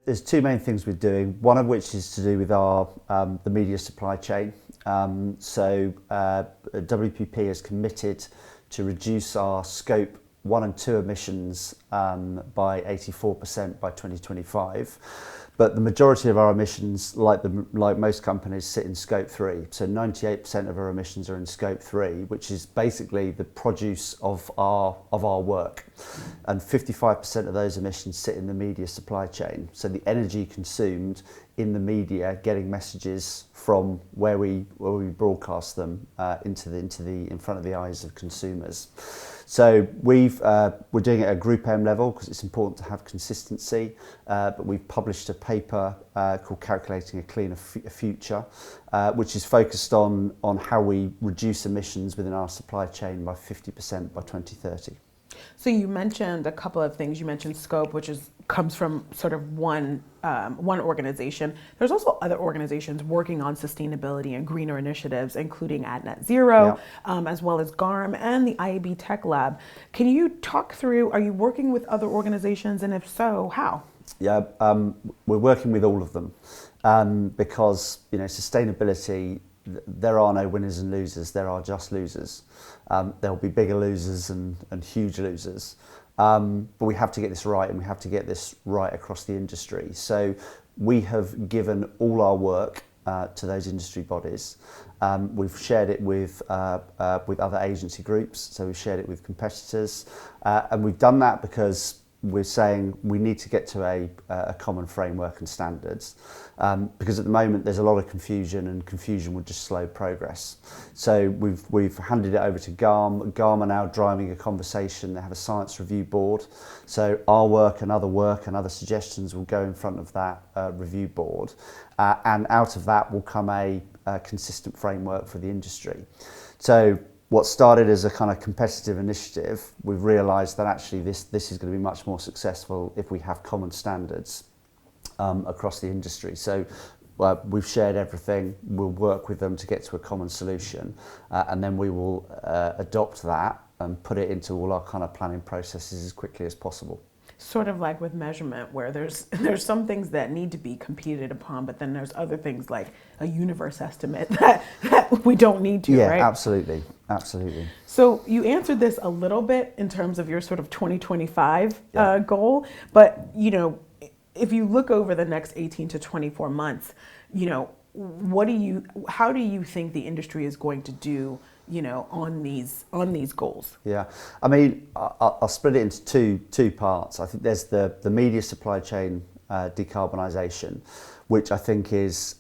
there's two main things we're doing, one of which is to do with our the media supply chain. WPP is committed to reduce our scope 1 and 2 emissions by 84% by 2025. But the majority of our emissions, like most companies, sit in scope 3. So 98% of our emissions are in scope 3, which is basically the produce of our work. And 55% of those emissions sit in the media supply chain. So the energy consumed in the media, getting messages from where we broadcast them in front of the eyes of consumers. So we're doing it at a Group M level because it's important to have consistency, but we've published a paper called Calculating a Cleaner Future, which is focused on how we reduce emissions within our supply chain by 50% by 2030. So you mentioned a couple of things. You mentioned scope, which comes from sort of one organization. There's also other organizations working on sustainability and greener initiatives, including at Net Zero, as well as GARM and the IAB Tech Lab. Can you talk through, are you working with other organizations, and if so, how? Yeah, we're working with all of them because sustainability, there are no winners and losers, there are just losers. There'll be bigger losers and huge losers. But we have to get this right, and we have to get this right across the industry. So we have given all our work to those industry bodies. We've shared it with other agency groups, so we've shared it with competitors. And we've done that because we're saying we need to get to a common framework and standards, because at the moment there's a lot of confusion, and confusion would just slow progress. So we've handed it over to GARM. GARM are now driving a conversation. They have a science review board. So our work and other suggestions will go in front of that review board, and out of that will come a consistent framework for the industry. So what started as a kind of competitive initiative, we've realised that actually this is going to be much more successful if we have common standards across the industry. So we've shared everything. We'll work with them to get to a common solution, and then we will adopt that and put it into all our kind of planning processes as quickly as possible. Sort of like with measurement, where there's some things that need to be competed upon, but then there's other things like a universe estimate that we don't need to, right? Yeah, absolutely. So you answered this a little bit in terms of your sort of 2025 goal, but if you look over the next 18 to 24 months, how do you think the industry is going to do on these goals? Yeah, I mean, I'll split it into two parts. I think there's the media supply chain decarbonisation, which I think is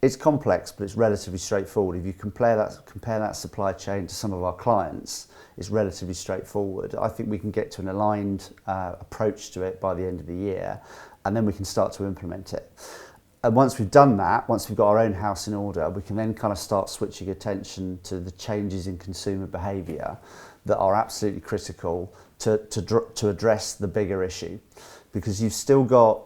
it's complex, but it's relatively straightforward. If you compare that supply chain to some of our clients, it's relatively straightforward. I think we can get to an aligned approach to it by the end of the year, and then we can start to implement it. And once we've done that, once we've got our own house in order, we can then kind of start switching attention to the changes in consumer behaviour that are absolutely critical to address the bigger issue. Because you've still got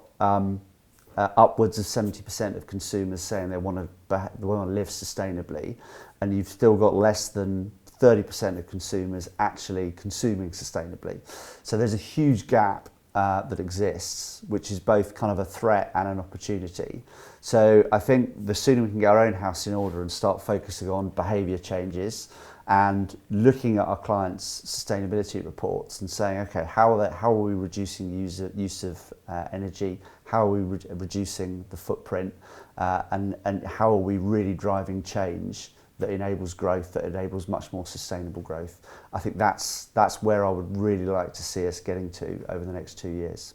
upwards of 70% of consumers saying they want to live sustainably, and you've still got less than 30% of consumers actually consuming sustainably. So there's a huge gap that exists, which is both kind of a threat and an opportunity. So I think the sooner we can get our own house in order and start focusing on behaviour changes and looking at our clients' sustainability reports and saying, okay, how are we reducing the use of energy? How are we reducing the footprint? And how are we really driving change that enables growth, that enables much more sustainable growth? I think that's where I would really like to see us getting to over the next 2 years.